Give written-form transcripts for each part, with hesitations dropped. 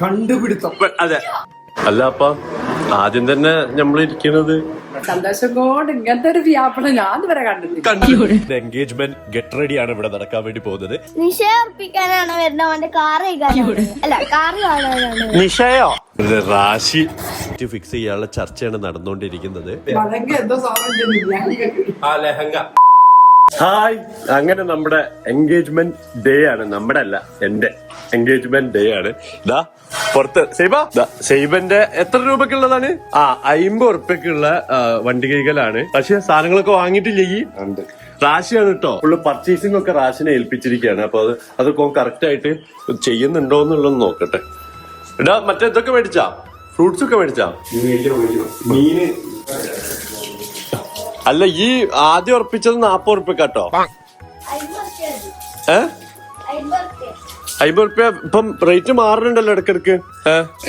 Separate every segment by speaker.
Speaker 1: കണ്ടുപിടുത്തം.
Speaker 2: അതെ. അല്ല അപ്പ ആദ്യം തന്നെ നമ്മളിരിക്കുന്നത്
Speaker 3: സന്തോഷം കൊണ്ട് ഇങ്ങനത്തെ ഒരു വ്യാപനം ഞാൻ ഇതുവരെ കണ്ടിട്ടില്ല.
Speaker 2: എൻഗേജ്മെന്റ് ഗെറ്റ് റെഡി ആണ് ഇവിടെ നടക്കാൻ വേണ്ടി പോകുന്നത്.
Speaker 4: നിശ്ചയിപ്പിക്കാനാണ് വരുന്നത്. അവന്റെ കാറ് അല്ല കാറ് കാണാനാണ്.
Speaker 2: നിശ്ചയോ റാശി ഫിക്സ് ചെയ്യാനുള്ള ചർച്ചയാണ് നടന്നുകൊണ്ടിരിക്കുന്നത്. ഹായ്, അങ്ങനെ നമ്മുടെ എൻഗേജ്മെന്റ് ഡേ ആണ്. നമ്മുടെ അല്ല, എന്റെ എൻഗേജ്മെന്റ് ഡേ ആണ്. ഇതാ പുറത്ത് സൈബന്റെ എത്ര രൂപക്കുള്ളതാണ്? 50 ഉറുപ്പ്യക്കുള്ള വണ്ടി കൈകലാണ്. പക്ഷെ സാധനങ്ങളൊക്കെ വാങ്ങിയിട്ടില്ലേ? റാശിയാണ് കേട്ടോ. ഫുള്ള് പർച്ചേസിംഗ് ഒക്കെ റാശിനെ ഏൽപ്പിച്ചിരിക്കുകയാണ്. അപ്പൊ അതൊക്കെ കറക്റ്റ് ആയിട്ട് ചെയ്യുന്നുണ്ടോ എന്നുള്ളത് നോക്കട്ടെ. ഇടാ മറ്റേ ഇതൊക്കെ മേടിച്ചാ? ഫ്രൂട്ട്സ് ഒക്കെ മേടിച്ചാ? മീന് അല്ല, ഈ ആദ്യം ഉറപ്പിച്ചത് 40 ഉറുപ്പ്യക്കാട്ടോ. 50 ഉറുപ്പ്യ ഇപ്പം റേറ്റ് മാറുന്നുണ്ടല്ലോ ഇടക്കിടക്ക്.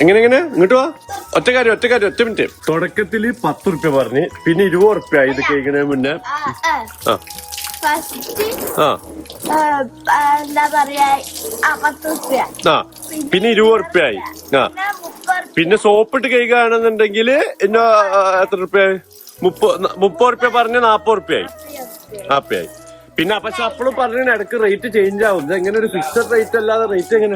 Speaker 2: എങ്ങനെ ഇങ്ങോട്ട് വാ. ഒറ്റ കാര്യം 1 മിനിറ്റ്. തുടക്കത്തില് 10 ഉറുപ്പ്യ പറഞ്ഞ്, പിന്നെ 20 ഉറുപ്പ്യ ഇത് കഴിക്കുന്നതിന് മുന്നേ.
Speaker 4: എന്താ പറയാ, 10 ഉറുപ്പ്യ.
Speaker 2: പിന്നെ 20 ഉറുപ്പ്യായി. പിന്നെ സോപ്പിട്ട് കഴിക്കുകയാണെന്നുണ്ടെങ്കിൽ എത്ര ഉറുപ്പ്യ? 30 ഉറുപ്പ്യ പറഞ്ഞ് 40 ഉറുപ്പ്യായി. പിന്നെ പക്ഷെ അപ്പോഴും പറഞ്ഞ ഇടക്ക് റേറ്റ് ചേഞ്ച് ആവും. എങ്ങനെ ഒരു ഫിക്സഡ് റേറ്റ് അല്ലാതെ റേറ്റ് എങ്ങനെ?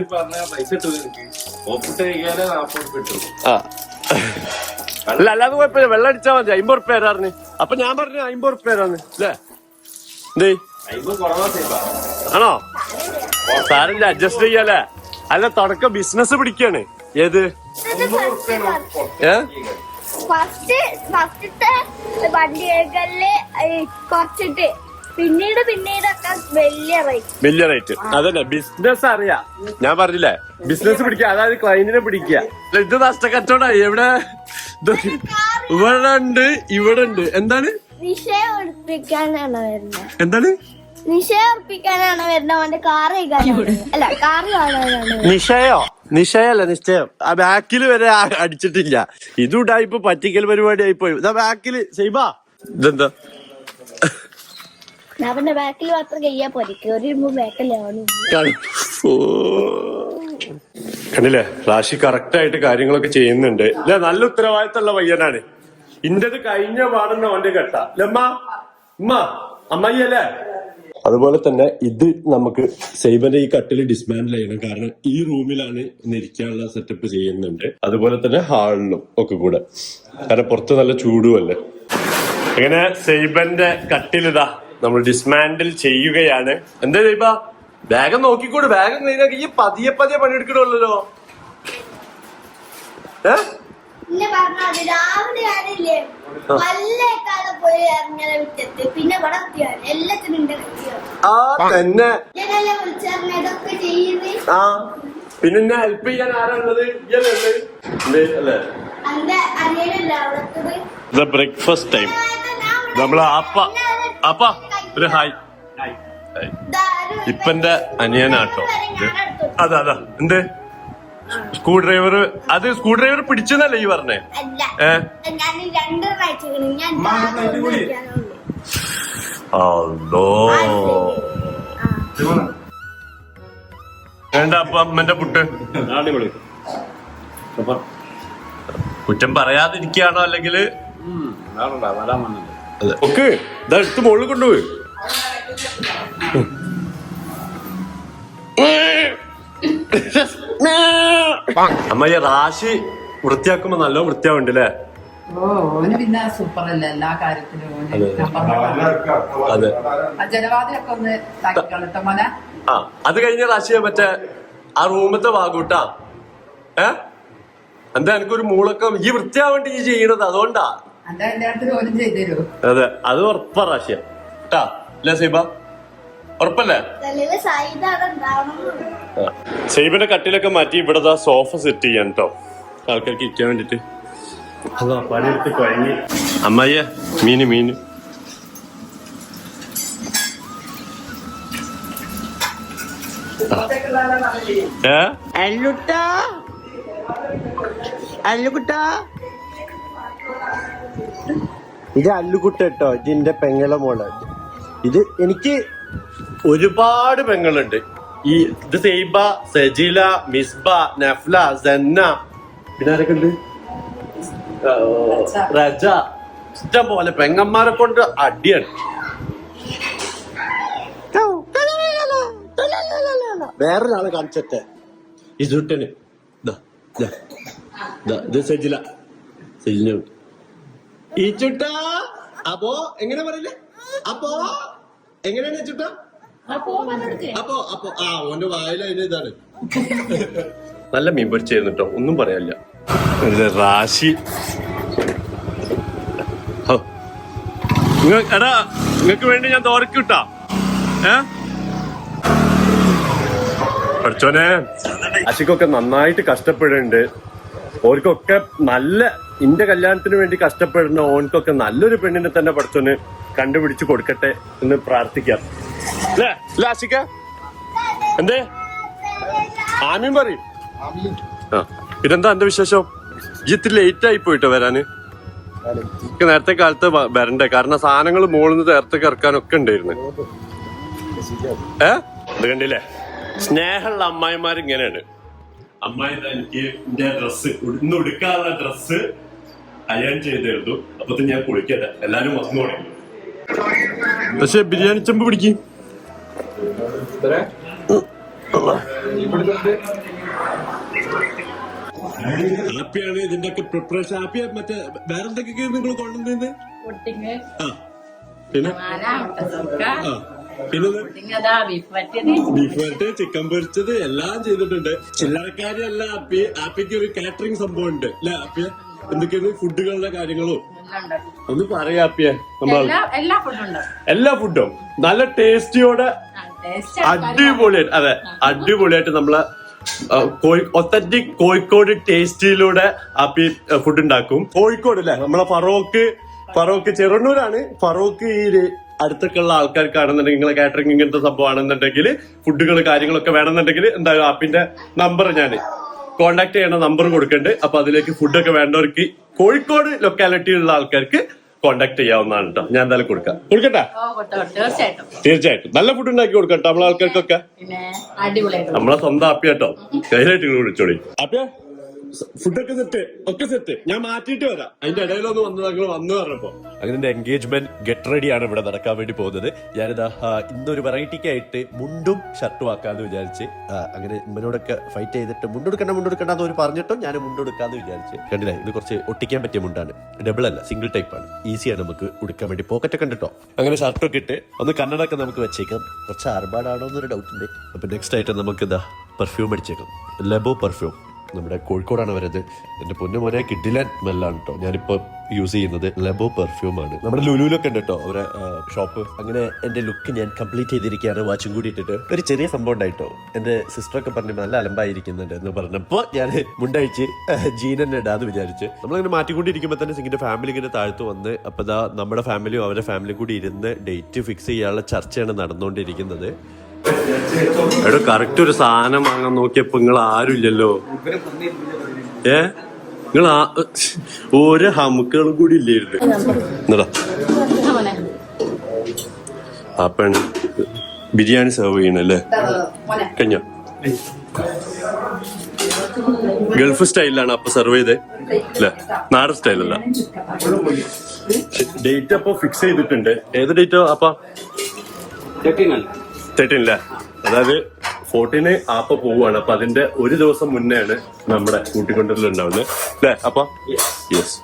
Speaker 2: അല്ല, അല്ലാതെ കുഴപ്പമില്ല. വെള്ളം അടിച്ചാൽ മതി. 50 ഉറുപ്പ്യ തരാറിന്. അപ്പൊ ഞാൻ പറഞ്ഞു 50 ഉറുപ്പ്യ തരാന്ന് അല്ലേ? എന്തേ ആണോ? സാറില്ല, അഡ്ജസ്റ്റ് ചെയ്യാലേ. അല്ല, തുടക്കം ബിസിനസ് പിടിക്കാണ്. ഏത്
Speaker 4: ഫസ്റ്റത്തെ വണ്ടികളില് കുറച്ചിട്ട് പിന്നീടൊക്കെ വലിയ റേറ്റ്.
Speaker 2: അതന്നെ ബിസിനസ് അറിയാം. ഞാൻ പറഞ്ഞില്ലേ, ബിസിനസ് പിടിക്കുക, അതായത് ക്ലൈന്റിനെ പിടിക്കുക. ഇത് നഷ്ടക്കച്ചവടമായി. എവിടെ ഇവിടെ ഉണ്ട്. എന്താണ്
Speaker 4: നിശ്ചയം ഉറപ്പിക്കാനാണ് വരുന്നത്.
Speaker 2: എന്താണ്
Speaker 4: നിശ്ചയം ഉറപ്പിക്കാനാണ് വരുന്നത്. അവന്റെ കാറ് അല്ല കാറ് കാണാനാണ്.
Speaker 2: നിശ്ചയല്ല, നിശ്ചയം. ആ ബാക്കിൽ വരെ അടിച്ചിട്ടില്ല. ഇതുണ്ടായിപ്പോ പറ്റിക്കൽ പരിപാടി ആയിപ്പോയി. ഇതാ ബാക്കില് സൈബാ. ഇതെന്താ
Speaker 4: അവന്റെ ബാക്കിൽ മാത്രം കഴിയാ പോലെ കേറിയുമ്പോ ബാക്കിലാണ്.
Speaker 2: കണ്ടില്ലേ, റാശി കറക്റ്റ് ആയിട്ട് കാര്യങ്ങളൊക്കെ ചെയ്യുന്നുണ്ട്. ഇല്ല, നല്ല ഉത്തരവാദിത്തമുള്ള പയ്യനാണ്. ഇന്റത് കഴിഞ്ഞ പാടുന്ന അവന്റെ കെട്ട അമ്മായി അല്ലേ? അതുപോലെ തന്നെ ഇത് നമുക്ക് സൈബന്റെ ഈ കട്ടില് ഡിസ്മാൻഡിൽ ചെയ്യണം. കാരണം ഈ റൂമിലാണ് ഇരിക്കാനുള്ള സെറ്റപ്പ് ചെയ്യുന്നുണ്ട്. അതുപോലെ തന്നെ ഹാളിലും ഒക്കെ കൂടെ. കാരണം പുറത്ത് നല്ല ചൂടുമല്ലേ. അങ്ങനെ സൈബന്റെ കട്ടിലിതാ നമ്മൾ ഡിസ്മാൻഡിൽ ചെയ്യുകയാണ്. എന്താ സൈബ? ബാഗം നോക്കിക്കൂട്. ബാഗം ക്ലീനാക്കി. ഈ പതിയെ പണിയെടുക്കണമല്ലോ.
Speaker 4: രാവിലെ ആണില്ലേ പല്ലേക്കാതെ പോയി ഇറങ്ങിയ വിറ്റത്ത് പിന്നെ ഇവിടെ എല്ലാത്തിനും
Speaker 2: തന്നെ
Speaker 4: വിളിച്ചറിഞ്ഞതൊക്കെ ചെയ്യുന്നത്.
Speaker 2: പിന്നെ ഹെൽപ്പ് ചെയ്യാൻ ആരാണുള്ളത്?
Speaker 4: എന്റെ അനിയനല്ല അവിടത്തത്.
Speaker 2: Breakfast time. നമ്മള് അപ്പ ഒരു ഹായ്. ഇപ്പന്റെ അനിയനാട്ടോ. അതാ എന്ത് സ്ക്രൂ ഡ്രൈവർ? അത് സ്ക്രൂ ഡ്രൈവർ പിടിച്ചെന്നല്ലേ ഈ പറഞ്ഞേ? വേണ്ട അപ്പൊ അമ്മന്റെ പുട്ട് കുറ്റം പറയാതിരിക്കുകയാണോ അല്ലെങ്കിൽ ഓക്കെ ഇതാ എടുത്ത് മുകളിൽ കൊണ്ടുപോയി. അമ്മയ്യ റാശി വൃത്തിയാക്കുമ്പോ നല്ല വൃത്തിയാവുണ്ടല്ലേ?
Speaker 3: പിന്നെ സൂപ്പർ അല്ലേ എല്ലാ കാര്യത്തിലും.
Speaker 2: അതെ,
Speaker 3: ജനവാദിലൊക്കെ ഒന്ന് താക്കിട്ടോ മോനെ.
Speaker 2: അത് കഴിഞ്ഞ റാശിയെ മറ്റേ ആ റൂമത്തെ ഭാഗൂട്ടാ. എന്താ എനിക്കൊരു മൂളക്കം ഈ വൃത്തിയാവേണ്ടി ഈ ചെയ്യണത് അതുകൊണ്ടാ. അതെ, അത് ഉറപ്പാ റാശിയ കേട്ടാ. അല്ലേ സൈബ? ഉറപ്പല്ലേ? സൈബിന്റെ കട്ടിലൊക്കെ മാറ്റി ഇവിടെ സോഫ സെറ്റ് ചെയ്യാൻ കേട്ടോ, ആൾക്കാർക്ക് ഇരിക്കാൻ വേണ്ടിട്ട്. അതാ പണിയെടുത്ത് കഴിഞ്ഞ്. അമ്മയ്യ മീന് ഇത് അല്ലുകുട്ട കേട്ടോ. ഇതിന്റെ പെങ്ങളെ മോള്. ഇത് എനിക്ക് ഒരുപാട് പെങ്ങളുണ്ട്. ഈ ഇത് സൈബ, സജില, മിസ്ബ, നഫ്ല, സന്ന, പിന്നെ ആരൊക്കെ ഉണ്ട്? റജ. ഇഷ്ടം പോലെ പെങ്ങന്മാരെ കൊണ്ട് അടിയാണ്. വേറൊരാളെ കാണിച്ചട്ടെ. ഇസുട്ടന് ഇത് സജില. സജില ഈ ചുട്ട അപ്പോ എങ്ങനെ പറയില്ലേ? അപ്പോ എങ്ങനെയാണ് ചുട്ട? അപ്പോ ഓന്റെ വായില അതിന് ഇതാണ്. നല്ല മീൻ പൊരിച്ചായിരുന്നു കേട്ടോ, ഒന്നും പറയാനില്ല. റാശി എടാ, നിങ്ങക്ക് വേണ്ടി ഞാൻ തോരക്ക് കിട്ടാ. പഠിച്ചോനെ, ആശിക്കൊക്കെ നന്നായിട്ട് കഷ്ടപ്പെടുന്നുണ്ട്. ഓർക്കൊക്കെ നല്ല ഇന്റെ കല്യാണത്തിന് വേണ്ടി കഷ്ടപ്പെടുന്ന ഓൻക്കൊക്കെ നല്ലൊരു പെണ്ണിനെ തന്നെ പഠിച്ചോന് കണ്ടുപിടിച്ച് കൊടുക്കട്ടെ എന്ന് പ്രാർത്ഥിക്കാം. അല്ലേ ആശിക്ക? എന്തേ ആമീൻ പറയും. ആ പിന്നെന്താ എന്റെ വിശേഷം? ഇത്തിരി ലേറ്റ് ആയി പോയിട്ടോ വരാന്. നേരത്തെ കാലത്ത് വരണ്ടേ, കാരണം സാധനങ്ങൾ മുകളിൽ നിന്ന് നേരത്തെ ഇറക്കാനൊക്കെ ഉണ്ടായിരുന്നു. അത് കണ്ടില്ലേ, സ്നേഹമുള്ള അമ്മായിമാർ ഇങ്ങനെയാണ്. അമ്മായി എനിക്ക് എന്റെ ഡ്രസ്സ് ഇന്ന് ഉടുക്കാനുള്ള ഡ്രസ്സ് അയൺ ചെയ്തിരുന്നു. അപ്പൊ ഞാൻ കുളിക്കട്ടെ, എല്ലാരും വന്നു തുടങ്ങി. പക്ഷെ ബിരിയാണി ചെമ്പ് പിടിക്കും. ഹാപ്പിയാണ് ഇതിന്റെ ഒക്കെ പ്രിപ്പറേഷൻ. ഹാപ്പിയാ. മറ്റേ വേറെന്തൊക്കെ നിങ്ങൾ കൊണ്ടുവന്നത്? പിന്നെ ബീഫ് വരട്ട്, ചിക്കൻ പൊരിച്ചത് എല്ലാം ചെയ്തിട്ടുണ്ട്. ചില്ലറക്കാരല്ല ആപ്പി. ആപ്പിക്ക് ഒരു കാറ്ററിംഗ് സംഭവം ഉണ്ട് അല്ലെ ആപ്പിയ? എന്തൊക്കെയാണ് ഫുഡുകളുടെ കാര്യങ്ങളും ഒന്ന് പറയാ ആപ്പിയ? എല്ലാ ഫുഡും നല്ല ടേസ്റ്റിയോടെ അടിപൊളിയായിട്ട്, അതെ അടിപൊളിയായിട്ട് നമ്മളെ ഒത്തന്റിക് കോഴിക്കോട് ടേസ്റ്റിലൂടെ ആപ്പി ഫുഡ് ഉണ്ടാക്കും. കോഴിക്കോട് അല്ലെ നമ്മളെ ഫറോക്ക് ചെറുണ്ണൂരാണ്. ഫറോക്ക് ഈ അടുത്തൊക്കെയുള്ള ആൾക്കാർക്കാണെന്നുണ്ടെങ്കിൽ നിങ്ങളെ കാറ്ററിംഗ് ഇങ്ങനത്തെ സംഭവമാണെന്നുണ്ടെങ്കിൽ ഫുഡുകൾ കാര്യങ്ങളൊക്കെ വേണമെന്നുണ്ടെങ്കിൽ എന്താ ആപ്പിന്റെ നമ്പർ ഞാൻ കോണ്ടാക്ട് ചെയ്യേണ്ട നമ്പർ കൊടുക്കുന്നുണ്ട്. അപ്പൊ അതിലേക്ക് ഫുഡൊക്കെ വേണ്ടവർക്ക് കോഴിക്കോട് ലൊക്കാലിറ്റിയിലുള്ള ആൾക്കാർക്ക് കോണ്ടാക്ട് ചെയ്യാവുന്നതാണ് കേട്ടോ. ഞാൻ എന്തായാലും കൊടുക്കട്ടെ? തീർച്ചയായിട്ടും നല്ല ഫുഡ് ഉണ്ടാക്കി കൊടുക്കാം കേട്ടോ നമ്മളെ ആൾക്കാർക്കൊക്കെ. നമ്മളെ സ്വന്തം ആപ്പിയ കേട്ടോ, ധൈര്യമായിട്ട് വിളിച്ചോളി. ആപ്പിയ ഫുഡൊക്കെ സെറ്റ് ഞാൻ മാറ്റിയിട്ട് വരാം. അതിന്റെ ഇടയിലൊന്ന് വന്നു പറഞ്ഞപ്പോ അങ്ങനെ എൻഗേജ്മെന്റ് ഗെറ്റ് റെഡി ആണ് ഇവിടെ നടക്കാൻ വേണ്ടി പോകുന്നത്. ഞാനിതാ ഇന്നൊരു വെറൈറ്റിക്കായിട്ട് മുണ്ടും ഷർട്ടും ആക്കാന്ന് വിചാരിച്ച് അങ്ങനെ ഇമ്മനോടൊക്കെ ഫൈറ്റ് ചെയ്തിട്ട് മുണ്ടെടുക്കണ്ടെന്ന് ഒരു പറഞ്ഞിട്ടും ഞാൻ മുണ്ടെടുക്കാന്ന് വിചാരിച്ച്. കണ്ടില്ല, ഇത് കുറച്ച് ഒട്ടിക്കാൻ പറ്റിയ മുണ്ടാണ്, ഡബിൾ അല്ല സിംഗിൾ ടൈപ്പ് ആണ്. ഈസിയാണ് നമുക്ക് ഉടുക്കാൻ വേണ്ടി. പോക്കറ്റ് ഒക്കെ ഉണ്ടോ. അങ്ങനെ ഷർട്ടൊക്കെ ഇട്ട് ഒന്ന് കണ്ണടൊക്കെ നമുക്ക് വെച്ചേക്കാം. കുറച്ച് ആർഭാടാണോ എന്നൊരു ഡൗട്ട് ഉണ്ട്. അപ്പൊ നെക്സ്റ്റ് ആയിട്ട് നമുക്ക് ഇതാ പെർഫ്യൂം അടിച്ചേക്കാം. ലെബോ പെർഫ്യൂം, നമ്മുടെ കോഴിക്കോടാണ് വരുന്നത്. എന്റെ പൊന്നു മോനെ കിഡിലൻ സ്മെല്ലാണ് കേട്ടോ. ഞാനിപ്പോ യൂസ് ചെയ്യുന്നത് ലെബോ പെർഫ്യൂം ആണ്. നമ്മുടെ ലുലുലൊക്കെ ഉണ്ട് കേട്ടോ അവരെ ഷോപ്പ്. അങ്ങനെ എന്റെ ലുക്ക് ഞാൻ കംപ്ലീറ്റ് ചെയ്തിരിക്കുകയാണ്. വാച്ചും കൂടി ഇട്ടിട്ട് ഒരു ചെറിയ സംഭവം ഉണ്ടായിട്ടോ. എന്റെ സിസ്റ്ററൊക്കെ പറഞ്ഞു നല്ല അലമ്പായിരിക്കുന്നുണ്ട് എന്ന് പറഞ്ഞപ്പോ ഞാൻ മുണ്ടഴിച്ച് ജീനന്നെ ഇടാന്ന് വിചാരിച്ച് നമ്മളിങ്ങനെ മാറ്റിക്കൊണ്ടിരിക്കുമ്പോ തന്നെ സിംഗിന്റെ ഫാമിലി ഇങ്ങനെ താഴ്ത്തു വന്ന് അപ്പൊ ഇതാ നമ്മുടെ ഫാമിലിയും അവരുടെ ഫാമിലിയും കൂടി ഇരുന്ന് ഡേറ്റ് ഫിക്സ് ചെയ്യാനുള്ള ചർച്ചയാണ് നടന്നുകൊണ്ടിരിക്കുന്നത്. എടോ കറക്റ്റ് ഒരു സാധനം വാങ്ങാൻ നോക്കിയപ്പോ നിങ്ങൾ ആരും ഇല്ലല്ലോ. നിങ്ങൾ ഓരോ ഹമുക്കുകളും കൂടി ഇല്ലായിരുന്നു. എന്നടാ അപ്പാണ് ബിരിയാണി സെർവ് ചെയ്യണല്ലേ? കഴിഞ്ഞോ? ഗൾഫ് സ്റ്റൈലിലാണ് അപ്പൊ സെർവ് ചെയ്തേ അല്ലേ? നാടൻ സ്റ്റൈലല്ല. ഡേറ്റ് അപ്പൊ ഫിക്സ് ചെയ്തിട്ടുണ്ട്. ഏത് ഡേറ്റോ അപ്പ? 13 അല്ലേ? അതായത് 14 ആപ്പ പോവുകയാണ്. അപ്പൊ അതിന്റെ ഒരു ദിവസം മുന്നെയാണ് നമ്മുടെ കൂട്ടിക്കൊണ്ടിലുണ്ടാവുന്നത് അല്ലേ അപ്പ? യെസ്.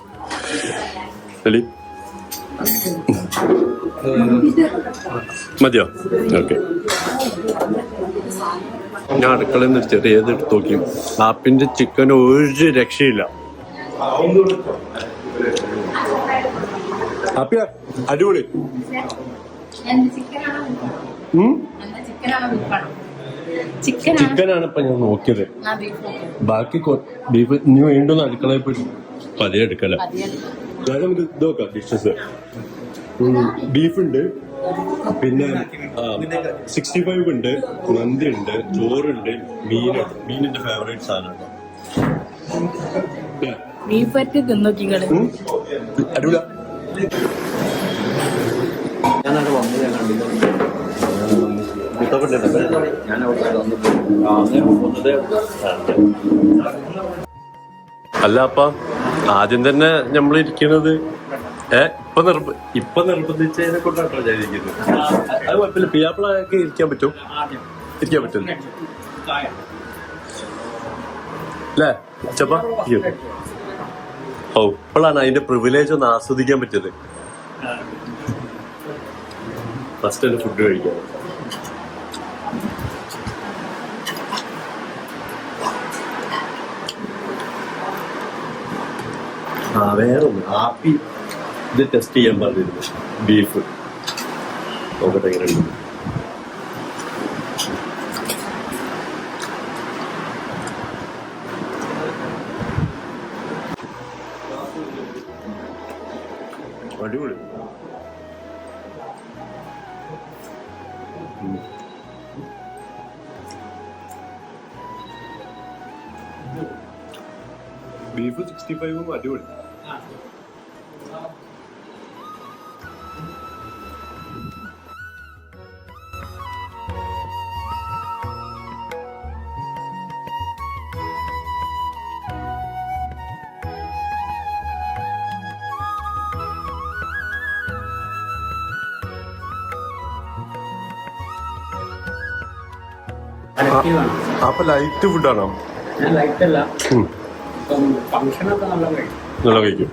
Speaker 2: മതിയോ? ഓക്കെ. ഞാൻ അടുക്കളയിൽ നിന്ന് ചെറിയ ഏത് എടുത്ത് നോക്കി. ആപ്പിന്റെ ചിക്കൻ ഒരു രക്ഷയില്ല. ആപ്പിയ അടിപൊളി. ചിക്കനാണ് ഇപ്പൊ ഞാൻ നോക്കിയത്. ബാക്കി ബീഫ് ഇനി വീണ്ടും അടുക്കളയിൽ പോയി പതിയെ എടുക്കല. നമുക്ക് ഇത് നോക്കാം. ഡിഷസ് ബീഫ് ഉണ്ട്, പിന്നെ 65 ഉണ്ട്, മന്തി ഉണ്ട്, ചോറുണ്ട്, മീനുണ്ട്. മീനിന്റെ ഫേവറേറ്റ് സാധനമാണ്. അടിപൊളി. ഞാനവിടെ വന്നത് ഞാൻ കണ്ടില്ല. അല്ല അപ്പ ആദ്യം തന്നെ നമ്മൾ ഇരിക്കുന്നത് ഇപ്പൊ നിർബന്ധിച്ചതിനെ കൊണ്ടാട്ടോ ഞാൻ ഇരിക്കുന്നത്. അത് കുഴപ്പമില്ല. പിയാപ്പിളൊക്കെ ഇരിക്കാൻ പറ്റും. അല്ലേ ചപ്പ? ഓ ഇപ്പോഴാണ് അതിന്റെ പ്രിവിലേജ് ഒന്ന് ആസ്വദിക്കാൻ പറ്റിയത്. ഫസ്റ്റ് തന്നെ ഫുഡ് കഴിക്കാം. വേറൊന്ന് ആപ്പി ഇത് ടെസ്റ്റ് ചെയ്യാൻ പറഞ്ഞിരുന്നു. ബീഫ് നോക്കട്ടെ എങ്ങനെയുണ്ട്. അടിപൊളി. ബീഫ് 65 അടിപൊളി. അപ്പൊ ലൈറ്റ് ഫുഡാണോ? നല്ല കഴിക്കും.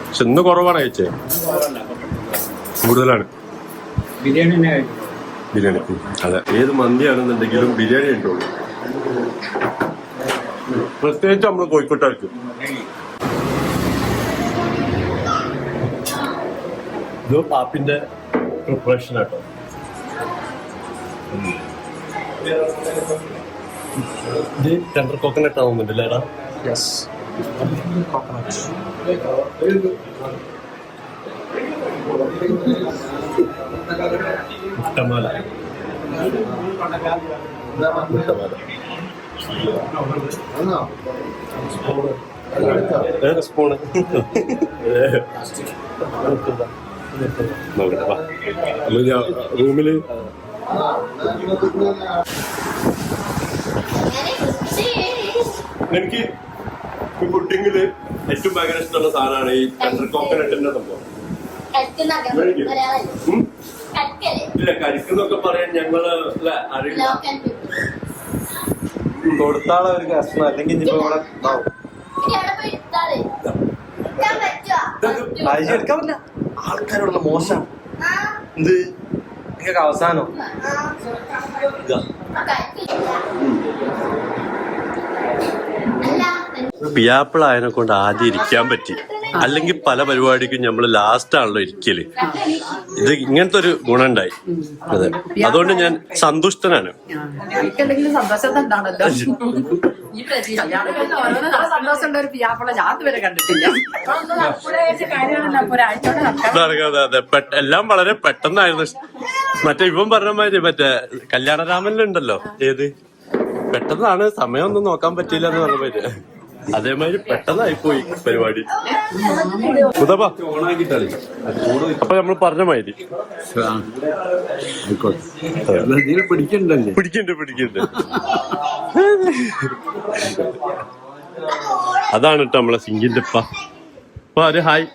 Speaker 2: പക്ഷെ ഇന്ന് കുറവാണ് കഴിച്ചേ. കൂടുതലാണ് ബിരിയാണി. അതെ, ഏത് മന്തിയാണെന്നുണ്ടെങ്കിലും ബിരിയാണി ഉണ്ടുള്ളൂ. പ്രത്യേകിച്ച് നമ്മൾ കോഴിക്കോട്ടായിരിക്കും. ഇത് പാപ്പിന്റെ പ്രിപ്പറേഷൻ ആട്ടോ. ഇത് ടെൻഡർ കോക്കനട്ട് ആവുന്നുണ്ട് അല്ലേടാ? യെസ്, മുട്ടമാല. സ്പൂണ് റൂമില് എനിക്ക് ഈ പുഡിങ്ങില് ഏറ്റവും ഭയങ്കര ഇഷ്ടമുള്ള സാധനമാണ് ഈ ടെൻഡർ കോക്കനട്ടിന്റെ സംഭവം. ഇല്ല, കരിക്കുന്നൊക്കെ പറയാൻ ഞങ്ങള് അറിയില്ല.
Speaker 1: കൊടുത്താളെ ഒരു കഷ്ണം അല്ലെങ്കിൽ ഇനിയിപ്പോ ഇവിടെ അയച്ചു എടുക്കാൻ പറ്റില്ല. ആൾക്കാരോടുള്ള മോശം എന്ത് നിങ്ങൾക്ക് അവസാനം
Speaker 2: പിയാപ്പിളായതിനെ കൊണ്ട് ആദ്യം ഇരിക്കാൻ പറ്റി. അല്ലെങ്കിൽ പല പരിപാടിക്കും നമ്മൾ ലാസ്റ്റ് ആണല്ലോ ഇരിക്കല്. ഇത് ഇങ്ങനത്തെ ഒരു ഗുണം ഉണ്ടായി. അതെ, അതുകൊണ്ട് ഞാൻ സന്തുഷ്ടനാണ്.
Speaker 3: എനിക്കെന്തെങ്കിലും സന്തോഷം എന്താണല്ലോ. സന്തോഷം ഒരു പിയാപ്പിള ഞാൻ ഇതുവരെ കണ്ടിട്ടില്ല.
Speaker 2: അതെ, എല്ലാം വളരെ പെട്ടെന്നായിരുന്നു. മറ്റേ ഇവൻ പറഞ്ഞ മാതിരി മറ്റേ കല്യാണരാമനിലുണ്ടല്ലോ, ഏത് പെട്ടെന്നാണ്, സമയമൊന്നും നോക്കാൻ പറ്റിയില്ല എന്ന് പറഞ്ഞ മാതിരി അതേമാതിരി പെട്ടെന്നായിപ്പോയി പരിപാടി. അപ്പൊ നമ്മൾ പറഞ്ഞ മാതിരി പിടിക്കണ്ട്. അതാണ് കേട്ടോ നമ്മളെ സിംഗിന്റെ ഉപ്പ. അപ്പൊ ഒരു ഹായ്.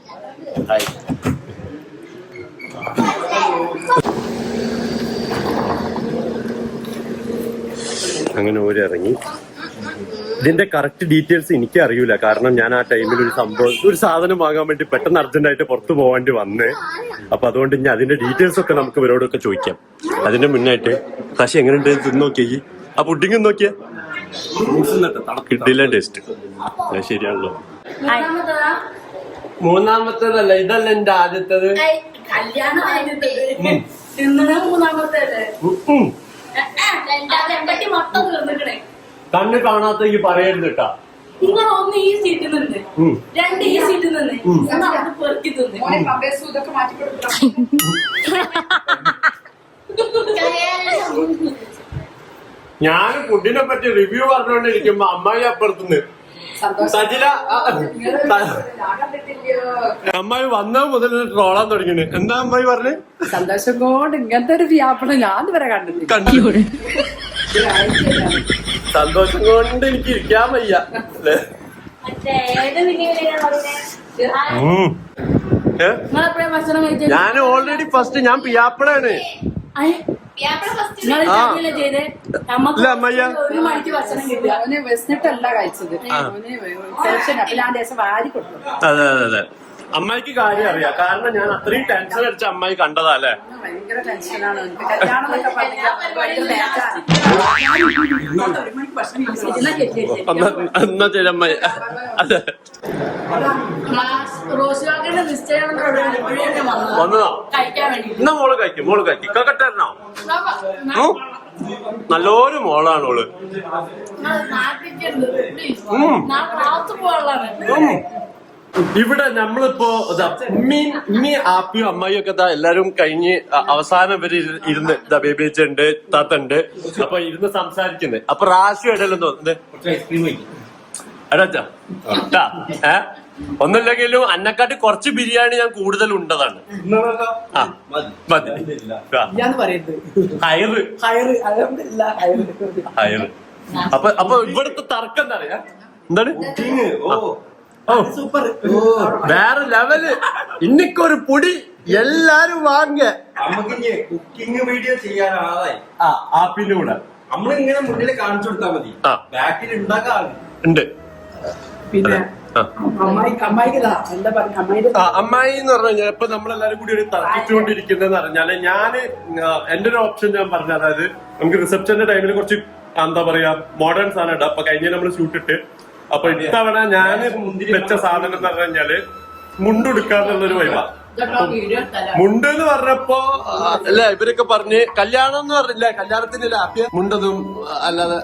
Speaker 2: അങ്ങനെ ഓരിറങ്ങി. ഇതിന്റെ കറക്റ്റ് ഡീറ്റെയിൽസ് എനിക്ക് അറിയൂല, കാരണം ഞാൻ ആ ടൈമിൽ ഒരു സാധനം വാങ്ങാൻ വേണ്ടി പെട്ടെന്ന് അർജന്റായിട്ട് പുറത്തു പോകേണ്ടി വന്നേ. അപ്പൊ അതുകൊണ്ട് ഇനി അതിന്റെ ഡീറ്റെയിൽസ് ഒക്കെ നമുക്ക് ഇവരോടൊക്കെ ചോദിക്കാം. അതിന്റെ മുന്നായിട്ട് കാശി എങ്ങനെയുണ്ട് തിന്ന് നോക്കിയേ. ആ പുഡിങ് നോക്കിയാ കിട്ടില്ല ടേസ്റ്റ്. ശരിയാണല്ലോ. മൂന്നാമത്തേതല്ല, ഇതല്ല എന്റെ ആദ്യത്തേത്. കണ്ണ് കാണാത്തേക്ക് പറയരുത് കേട്ടാ.
Speaker 5: നിങ്ങൾ ഒന്ന് ഈ സീറ്റിൽ നിന്ന്, രണ്ട് ഈ സീറ്റിൽ നിന്ന് പെറുക്കി തിന്ന്.
Speaker 2: ഞാൻ ഫുഡിനെ പറ്റി റിവ്യൂ പറഞ്ഞുകൊണ്ടിരിക്കുമ്പോ അമ്മായി അപ്പുറത്തുനിന്ന് സജില അമ്മായി വന്ന മുതൽ ട്രോളാൻ തുടങ്ങിയാണ്. എന്താ അമ്മായി പറഞ്ഞേ?
Speaker 3: സന്തോഷം കൊണ്ട് ഇങ്ങനത്തെ ഒരു വ്യാപന ഞാൻ ഇതുവരെ കണ്ടിട്ടില്ല.
Speaker 2: സന്തോഷം കൊണ്ട് എനിക്ക് ഇരിക്കാൻ വയ്യ.
Speaker 5: മറ്റേ ഏത് വീഡിയോയിലാണ് നിങ്ങളെപ്പോഴാ ഭക്ഷണം കഴിച്ചത്?
Speaker 2: ഞാൻ ഓൾറെഡി ഫസ്റ്റ് ഞാൻ പിയാപ്പിളാണ്. ഇല്ല അമ്മയ്യ,
Speaker 5: ഒരു മണിക്ക് ഭക്ഷണം കിട്ടുക.
Speaker 3: അവന് വിശന്നിട്ടല്ല കഴിച്ചത്, അവന് ടെൻഷൻ. അപ്പൊ ഞാൻ ദിവസം വാരി കൊടുത്തു.
Speaker 2: അതെ അതെ അതെ. അമ്മായിക്ക് കാര്യം അറിയാം, കാരണം ഞാൻ അത്രയും ടെൻഷൻ അടിച്ച അമ്മായി കണ്ടതാ അല്ലേ?
Speaker 3: ഭയങ്കര ടെൻഷനാണ് എനിക്ക്. കല്യാണം എന്നൊക്കെ പറഞ്ഞാൽ ഭയങ്കര ബേജാറാണ്.
Speaker 2: എന്നാ ശരി അമ്മായി. അതെ
Speaker 5: റോസ് വാക്കിന്റെ നിശ്ചയം
Speaker 2: വന്നതാ.
Speaker 5: കഴിക്കാൻ വേണ്ടി
Speaker 2: എന്നാ മോള് കഴിക്കും, മോള് കഴിക്കും. കട്ടരണോ? നല്ലൊരു മോളാണ് ഓള്. ഇവിടെ നമ്മളിപ്പോ ഉമ്മി ആപ്പിയും അമ്മായിയും ഒക്കെ എല്ലാരും കഴിഞ്ഞ് അവസാനം ഇവര് ഇരുന്ന് ബേബിച്ചുണ്ട്, താത്തണ്ട്. അപ്പൊ ഇരുന്ന് സംസാരിക്കുന്നത്. അപ്പൊ റാശി ഇടലെന്ന് തോന്നുന്നത് എടാ ഒന്നുമില്ലെങ്കിലും അന്നെക്കാട്ടി കുറച്ച് ബിരിയാണി ഞാൻ കൂടുതൽ ഉണ്ടതാണ്. ആ മതി. Higher higher. അപ്പൊ ഇവിടുത്തെ തർക്കം എന്താ പറയാ? എന്താണ്? സൂപ്പർ, വേറെ ലെവല്. ഇന്നിക്കൊരു പൊടി എല്ലാരും വാങ്ങ.
Speaker 1: നമുക്ക് കുക്കിംഗ് വീഡിയോ ചെയ്യാൻ ആളായി.
Speaker 2: ആപ്പിന്റെ കൂടെ
Speaker 1: നമ്മളിങ്ങനെ മുന്നിൽ കാണിച്ചു കൊടുത്താൽ മതി, ബാക്കിൽ ഉണ്ടാക്കാൻ
Speaker 2: ഉണ്ട്.
Speaker 3: പിന്നെ അമ്മായിക്ക് എന്താ പറഞ്ഞ
Speaker 2: അമ്മായി എന്ന് പറഞ്ഞു കഴിഞ്ഞാൽ ഇപ്പൊ നമ്മളെല്ലാരും കൂടി ഒരു തർക്കിച്ചുകൊണ്ടിരിക്കുന്നതെന്ന് പറഞ്ഞാല് ഞാന് എന്റെ ഒരു ഓപ്ഷൻ ഞാൻ പറഞ്ഞു. അതായത് നമുക്ക് റിസപ്ഷന്റെ ടൈമിൽ കുറച്ച് എന്താ പറയാ മോഡേൺ സാധനം ഉണ്ട്. അപ്പൊ കഴിഞ്ഞ നമ്മള് ഷൂട്ടിട്ട് അപ്പൊ ഇത്തവണ ഞാന് വെച്ച സാധനം എന്ന് പറഞ്ഞു കഴിഞ്ഞാല് മുണ്ടെടുക്കാന്നുള്ളൊരു വൈബാ. മുണ്ട് എന്ന് പറഞ്ഞപ്പോ അല്ലെ ഇവരൊക്കെ പറഞ്ഞ് കല്യാണം എന്ന് പറഞ്ഞില്ലേ, കല്യാണത്തിനല്ലേ ആപ്യ മുണ്ടതും അല്ലാതെ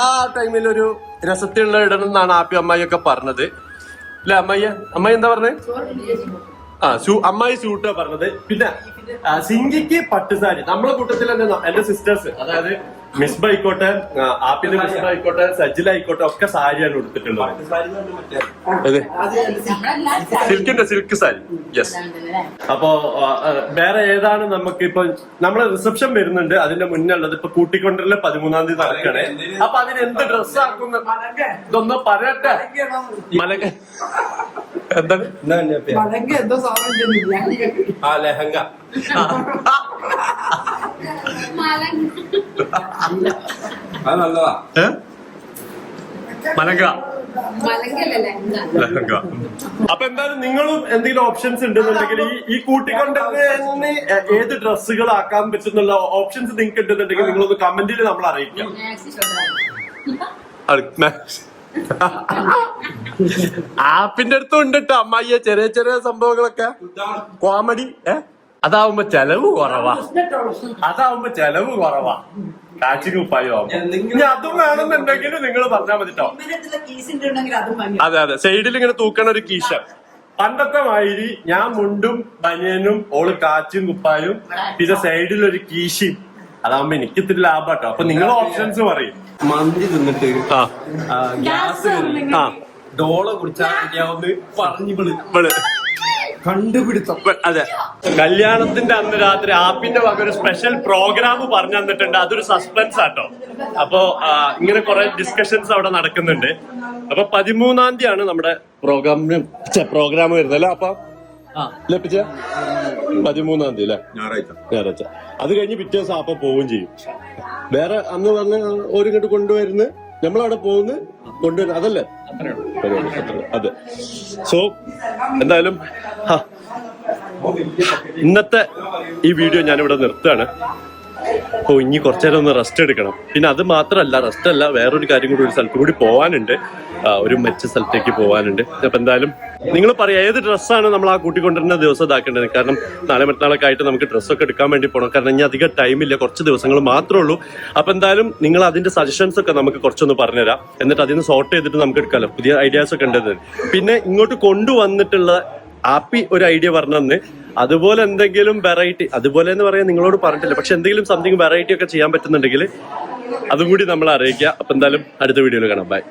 Speaker 2: ആ ടൈമിൽ ഒരു രസത്തിലുള്ള ഇടണം എന്നാണ് ആപ്യ അമ്മായി ഒക്കെ പറഞ്ഞത്. അല്ലെ അമ്മായി എന്താ പറഞ്ഞത്? അമ്മായി സൂട്ടാ പറഞ്ഞത്. പിന്നെ സിങ്കിക്ക് പട്ടുസാരി. നമ്മളെ കൂട്ടത്തിൽ തന്നെ എന്റെ സിസ്റ്റേഴ്സ്, അതായത് മിസ്ബ ആയിക്കോട്ടെ, ആപ്പിന്റെ മിസ്ബ ആയിക്കോട്ടെ, സജില ആയിക്കോട്ടെ, ഒക്കെ സാരിയാണ് കൊടുത്തിട്ടുള്ളത്. അതെ, സിൽക്ക് സാരി. യെസ്. അപ്പോ വേറെ ഏതാണ് നമുക്ക് ഇപ്പൊ നമ്മളെ റിസപ്ഷൻ വരുന്നുണ്ട്. അതിന്റെ മുന്നേ ഉള്ളത് ഇപ്പൊ കൂട്ടിക്കൊണ്ടല്ലേ 13-ാം തീയതി നടക്കണേ. അപ്പൊ അതിന് എന്ത് ഡ്രസ് ആക്കുന്ന ഇതൊന്ന് പറയട്ടെ. മലക എന്താണ്?
Speaker 3: എന്തോ സാധനം
Speaker 2: ലെഹങ്ക.
Speaker 1: അത് നല്ലതാ.
Speaker 2: മലങ്ക. ലഹങ്ക. അപ്പൊ എന്തായാലും നിങ്ങളും എന്തെങ്കിലും ഓപ്ഷൻസ് ഉണ്ടെന്നുണ്ടെങ്കിൽ ഈ കൂട്ടിക്കൊണ്ടുവരുന്ന ഏത് ഡ്രസ്സുകൾ ആക്കാൻ പറ്റുന്നുള്ള ഓപ്ഷൻസ് നിങ്ങൾക്ക് ഉണ്ടെന്നുണ്ടെങ്കിൽ നിങ്ങളൊന്ന് കമന്റിൽ നമ്മൾ അറിയിക്കാം. ആപ്പിന്റെ അടുത്തും ഉണ്ട് കേട്ടോ അമ്മായിയെ ചെറിയ ചെറിയ സംഭവങ്ങളൊക്കെ. കോമഡി. അതാവുമ്പോ ചെലവ് കുറവാ. കാച്ചിങ് ഉപ്പായോ ഇനി അതും വേണമെന്നുണ്ടെങ്കിൽ നിങ്ങൾ പറഞ്ഞാൽ മതി കേട്ടോ. അതെ സൈഡിൽ ഇങ്ങനെ തൂക്കണ ഒരു കീശ. പണ്ടത്തെ മാതിരി ഞാൻ മുണ്ടും ബനിയനും ഓള് കാച്ചും കുപ്പായും പിന്നെ സൈഡിൽ ഒരു കീശയും. അതാവുമ്പോ എനിക്ക് ഇത്തിരി ലാഭാട്ടോ. അപ്പൊ നിങ്ങൾ ഓപ്ഷൻസ് പറയും.
Speaker 1: മന്തി തിന്നിട്ട് ഗ്യാസ് ഡോള കുടിച്ചാൽ പറഞ്ഞു കണ്ടുപിടുത്തം.
Speaker 2: അതെ, കല്യാണത്തിന്റെ അന്ന് രാത്രി ആപ്പിന്റെ വക ഒരു സ്പെഷ്യൽ പ്രോഗ്രാം പറഞ്ഞു തന്നിട്ടുണ്ട്. അതൊരു സസ്പെൻസ് ആട്ടോ. അപ്പൊ ഇങ്ങനെ കുറെ ഡിസ്കഷൻസ് അവിടെ നടക്കുന്നുണ്ട്. അപ്പൊ 13-ാം തീയതിയാണ് നമ്മുടെ പ്രോഗ്രാം വരുന്നത് അല്ലേ? അപ്പൊ ലഭിച്ച 13-ാം തീയതി അല്ലേ? ഞായറാഴ്ച. അത് കഴിഞ്ഞ് പിറ്റേ ദിവസം അപ്പൊ പോവുകയും ചെയ്യും. വേറെ അന്ന് പറഞ്ഞ ഓരിങ്ങോട്ട് കൊണ്ടുവരുന്ന നമ്മളവിടെ പോകുന്നു കൊണ്ടുവരുന്നത് അതല്ലേ? അതെ. സോ എന്തായാലും ഇന്നത്തെ ഈ വീഡിയോ ഞാനിവിടെ നിർത്തുകയാണ്. അപ്പൊ ഇനി കുറച്ചേരം ഒന്ന് റെസ്റ്റ് എടുക്കണം. പിന്നെ അത് മാത്രമല്ല, റെസ്റ്റ് അല്ല, വേറൊരു കാര്യം കൂടി ഒരു സ്ഥലത്ത് കൂടി പോവാനുണ്ട്. ഒരു മെച്ച സ്ഥലത്തേക്ക് പോകാനുണ്ട്. അപ്പൊ എന്തായാലും നിങ്ങൾ പറയാം ഏത് ഡ്രസ്സാണ് നമ്മൾ ആ കൂട്ടിക്കൊണ്ടിരുന്ന ദിവസം ഇതാക്കേണ്ടത്. കാരണം നാളെ മറ്റന്നാളൊക്കെ ആയിട്ട് നമുക്ക് ഡ്രസ്സൊക്കെ എടുക്കാൻ വേണ്ടി പോകണം. കാരണം ഇനി അധികം ടൈമില്ല, കുറച്ച് ദിവസങ്ങൾ മാത്രമേ ഉള്ളൂ. അപ്പൊ എന്തായാലും നിങ്ങൾ അതിന്റെ സജഷൻസ് ഒക്കെ നമുക്ക് കുറച്ചൊന്ന് പറഞ്ഞുതരാം. എന്നിട്ട് അതിന് സോർട്ട് ചെയ്തിട്ട് നമുക്ക് എടുക്കാമല്ലോ. പുതിയ ഐഡിയാസ് ഒക്കെ ഉണ്ടത്. പിന്നെ ഇങ്ങോട്ട് കൊണ്ടുവന്നിട്ടുള്ള ആപ്പി ഒരു ഐഡിയ പറഞ്ഞെന്ന്, അതുപോലെ എന്തെങ്കിലും വെറൈറ്റി, അതുപോലെ എന്ന് പറയാൻ നിങ്ങളോട് പറഞ്ഞിട്ടില്ല, പക്ഷെ എന്തെങ്കിലും സംതിങ് വെറൈറ്റി ഒക്കെ ചെയ്യാൻ പറ്റുന്നുണ്ടെങ്കിൽ അതും കൂടി നമ്മൾ അറിയിക്കുക. അപ്പൊ എന്തായാലും അടുത്ത വീഡിയോയിൽ കാണാം. ബൈ.